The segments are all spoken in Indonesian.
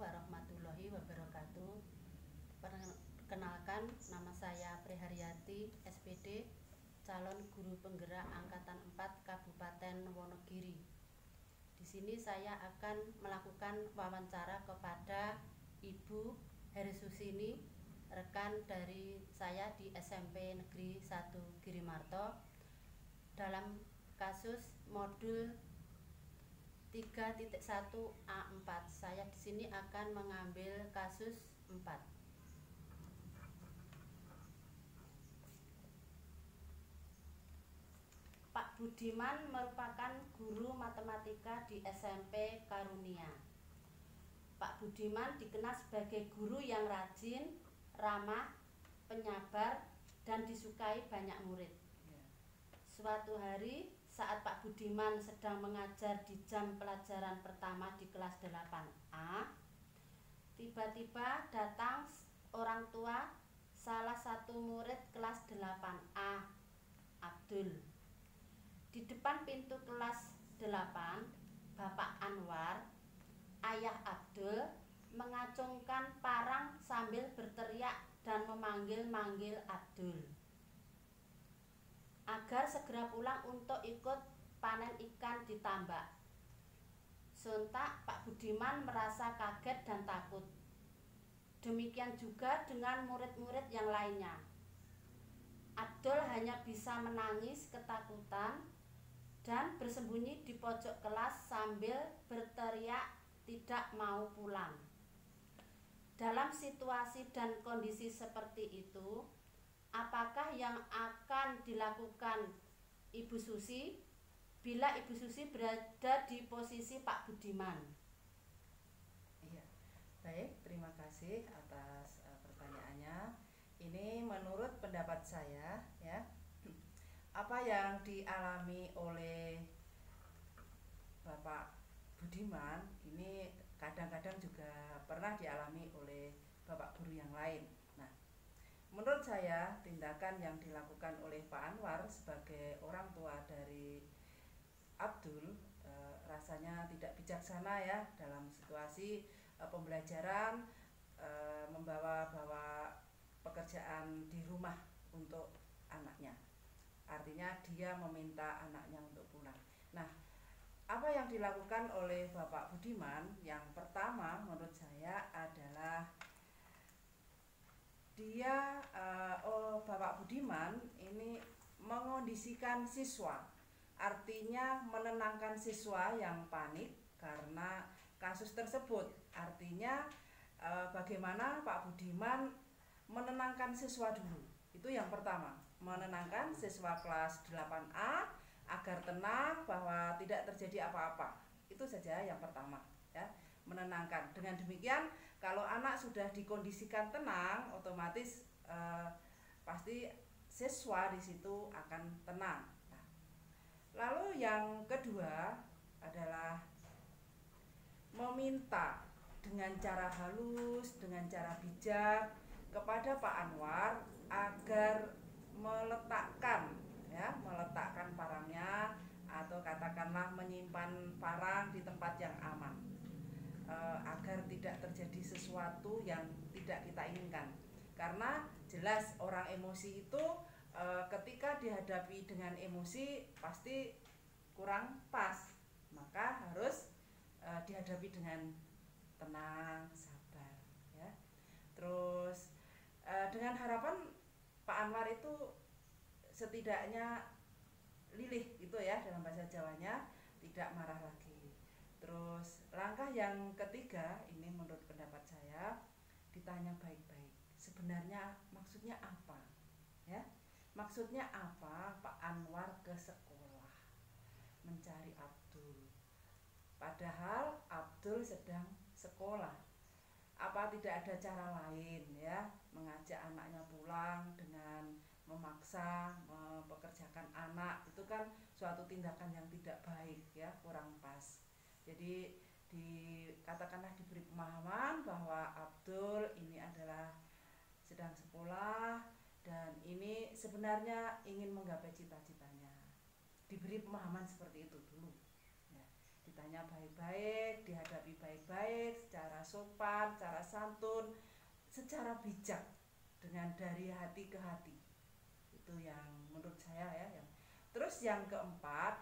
warahmatullahi wabarakatuh. Perkenalkan, nama saya Preharyati, SPD, calon guru penggerak Angkatan 4 Kabupaten Wonogiri. Di sini saya akan melakukan wawancara kepada Ibu Herisusini, rekan dari saya di SMP Negeri 1 Girimarto, dalam kasus modul 3.1 A4. Saya di sini akan mengambil kasus 4. Pak Budiman merupakan guru matematika di SMP Karunia. Pak Budiman dikenal sebagai guru yang rajin, ramah, penyabar, dan disukai banyak murid. Suatu hari saat Pak Budiman sedang mengajar di jam pelajaran pertama di kelas 8A, tiba-tiba datang orang tua salah satu murid kelas 8A, Abdul. Di depan pintu kelas 8, Bapak Anwar, ayah Abdul, mengacungkan parang sambil berteriak dan memanggil-manggil Abdul agar segera pulang untuk ikut panen ikan di tambak. Sontak Pak Budiman merasa kaget dan takut. Demikian juga dengan murid-murid yang lainnya. Abdul hanya bisa menangis ketakutan dan bersembunyi di pojok kelas sambil berteriak tidak mau pulang. Dalam situasi dan kondisi seperti itu, apakah yang akan dilakukan Ibu Susi bila Ibu Susi berada di posisi Pak Budiman? Iya, baik, terima kasih atas pertanyaannya. Ini menurut pendapat saya, ya, apa yang dialami oleh Bapak Budiman ini kadang-kadang juga pernah dialami oleh Bapak guru yang lain. Menurut saya, tindakan yang dilakukan oleh Pak Anwar sebagai orang tua dari Abdul rasanya tidak bijaksana, ya, dalam situasi pembelajaran, membawa pekerjaan di rumah untuk anaknya. Artinya dia meminta anaknya untuk pulang. Nah, apa yang dilakukan oleh Bapak Budiman yang pertama menurut saya adalah Bapak Budiman ini mengondisikan siswa, artinya menenangkan siswa yang panik karena kasus tersebut. Artinya bagaimana Pak Budiman menenangkan siswa dulu. Itu yang pertama, menenangkan siswa kelas 8A agar tenang bahwa tidak terjadi apa-apa. Itu saja yang pertama, ya, menenangkan. Dengan demikian, kalau anak sudah dikondisikan tenang, otomatis pasti siswa di situ akan tenang. Nah, lalu yang kedua adalah meminta dengan cara halus, dengan cara bijak kepada Pak Anwar agar meletakkan parangnya, atau katakanlah menyimpan parang di tempat yang aman, agar tidak terjadi sesuatu yang tidak kita inginkan. Karena jelas orang emosi itu ketika dihadapi dengan emosi pasti kurang pas, maka harus dihadapi dengan tenang, sabar, ya. Terus dengan harapan Pak Anwar itu setidaknya lilih, gitu ya, dalam bahasa Jawanya, tidak marah lagi. Terus langkah yang ketiga ini menurut pendapat saya, ditanya baik-baik, sebenarnya maksudnya apa, ya? Maksudnya apa Pak Anwar ke sekolah mencari Abdul, padahal Abdul sedang sekolah? Apa tidak ada cara lain, ya, mengajak anaknya pulang dengan memaksa mempekerjakan anak? Itu kan suatu tindakan yang tidak baik, ya, kurang pas. Jadi katakanlah diberi pemahaman bahwa Abdul ini adalah sedang sekolah dan ini sebenarnya ingin menggapai cita-citanya. Diberi pemahaman seperti itu dulu, ya. Ditanya semuanya baik-baik, dihadapi baik-baik, secara sopan, secara santun, secara bijak, dengan dari hati ke hati. Itu yang menurut saya ya. Terus yang keempat,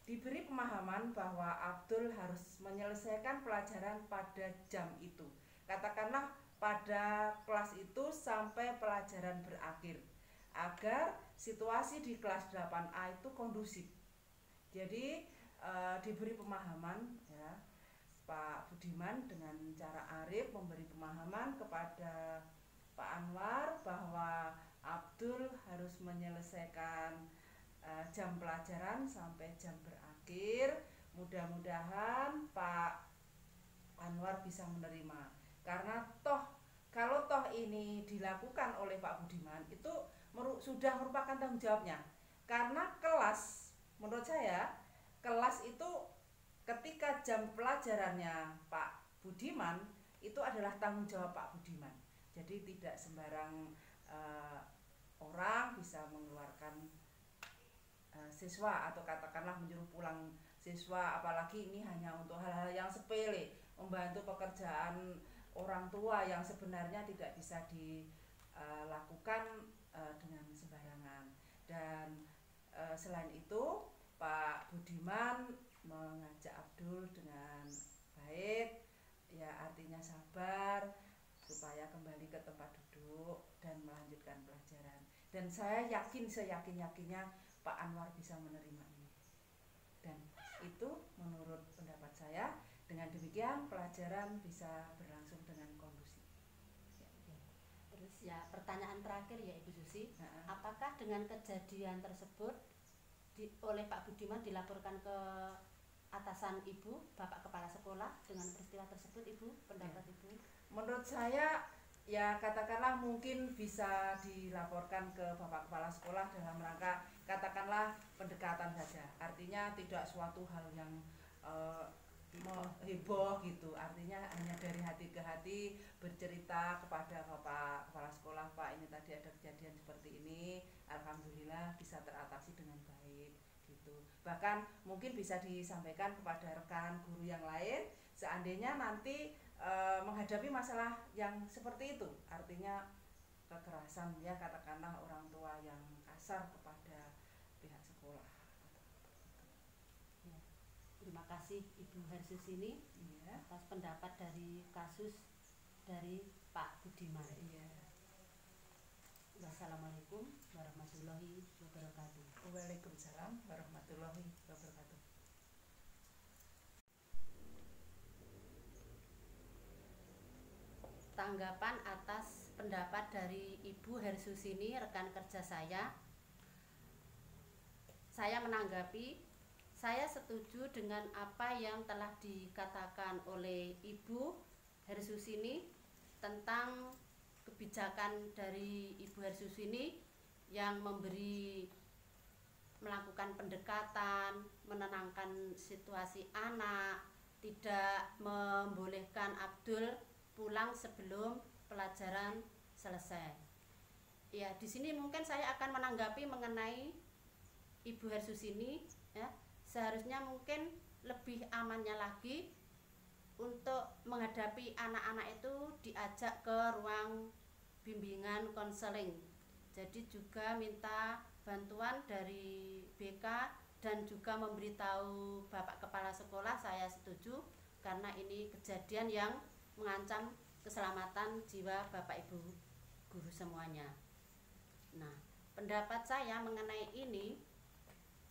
diberi pemahaman bahwa Abdul harus menyelesaikan pelajaran pada jam itu. Katakanlah pada kelas itu sampai pelajaran berakhir, agar situasi di kelas 8A itu kondusif. Jadi diberi pemahaman ya, Pak Budiman dengan cara arif memberi pemahaman kepada Pak Anwar bahwa Abdul harus menyelesaikan jam pelajaran sampai jam berakhir. Mudah-mudahan Pak Anwar bisa menerima, karena kalau ini dilakukan oleh Pak Budiman itu sudah merupakan tanggung jawabnya. Karena kelas, menurut saya kelas itu ketika jam pelajarannya Pak Budiman itu adalah tanggung jawab Pak Budiman. Jadi tidak sembarang orang bisa mengeluarkan siswa atau katakanlah menyuruh pulang siswa, apalagi ini hanya untuk hal-hal yang sepele, membantu pekerjaan orang tua yang sebenarnya tidak bisa dilakukan dengan sembarangan. Dan selain itu Pak Budiman mengajak Abdul dengan baik, ya artinya sabar, supaya kembali ke tempat duduk dan melanjutkan pelajaran. Dan saya yakin, seyakin-yakinnya Pak Anwar bisa menerima ini. Dan itu menurut pendapat saya, dengan demikian pelajaran bisa berlangsung dengan kondusif. Terus ya pertanyaan terakhir ya Ibu Susi, apakah dengan kejadian tersebut oleh Pak Budiman dilaporkan ke atasan Ibu, Bapak Kepala Sekolah dengan peristiwa tersebut, Ibu? Pendapat Ibu? Menurut saya ya katakanlah mungkin bisa dilaporkan ke Bapak Kepala Sekolah dalam rangka katakanlah pendekatan saja. Artinya tidak suatu hal yang heboh gitu. Artinya hanya dari hati ke hati bercerita kepada Bapak Kepala Sekolah, Pak ini tadi ada kejadian seperti ini, alhamdulillah bisa teratasi dengan baik gitu. Bahkan mungkin bisa disampaikan kepada rekan guru yang lain seandainya nanti menghadapi masalah yang seperti itu, artinya kekerasan ya, katakanlah orang tua yang kasar kepada pihak sekolah. Ya, terima kasih Ibu Hersusini atas pendapat dari kasus dari Pak Budiman. Wassalamualaikum warahmatullahi wabarakatuh. Waalaikumsalam warahmatullahi wabarakatuh. Tanggapan atas pendapat dari Ibu Hersusini, rekan kerja saya menanggapi, saya setuju dengan apa yang telah dikatakan oleh Ibu Hersusini tentang kebijakan dari Ibu Hersusini yang melakukan pendekatan, menenangkan situasi anak, tidak membolehkan Abdul pulang sebelum pelajaran selesai. Ya, di sini mungkin saya akan menanggapi mengenai Ibu Hersusini ya, seharusnya mungkin lebih amannya lagi untuk menghadapi anak-anak itu diajak ke ruang bimbingan konseling. Jadi juga minta bantuan dari BK dan juga memberitahu Bapak Kepala Sekolah, saya setuju karena ini kejadian yang mengancam keselamatan jiwa Bapak Ibu guru semuanya. Nah, pendapat saya mengenai ini,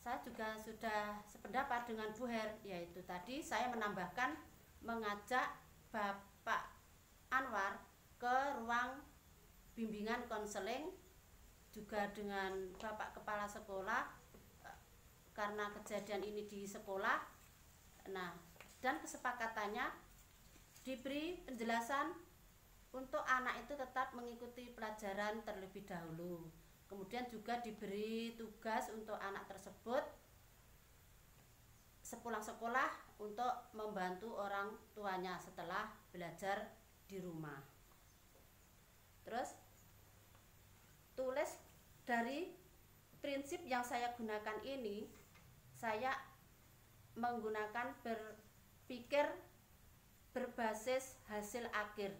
saya juga sudah sependapat dengan Bu Her, yaitu tadi saya menambahkan mengajak Bapak Anwar ke ruang bimbingan konseling juga dengan Bapak Kepala Sekolah karena kejadian ini di sekolah. Nah, dan kesepakatannya diberi penjelasan untuk anak itu tetap mengikuti pelajaran terlebih dahulu. Kemudian juga diberi tugas untuk anak tersebut sepulang sekolah untuk membantu orang tuanya setelah belajar di rumah. Terus tulis dari prinsip yang saya gunakan ini, saya menggunakan berpikir berbasis hasil akhir,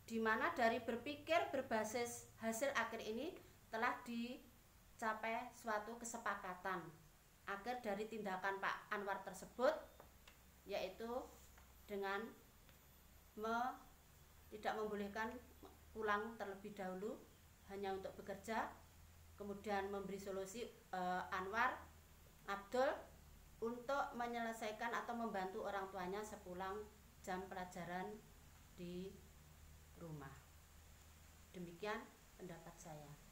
di mana dari berpikir berbasis hasil akhir ini telah dicapai suatu kesepakatan akhir dari tindakan Pak Anwar tersebut, yaitu dengan tidak membolehkan pulang terlebih dahulu hanya untuk bekerja, kemudian memberi solusi Anwar Abdul untuk menyelesaikan atau membantu orang tuanya sepulang jam pelajaran di rumah. Demikian pendapat saya.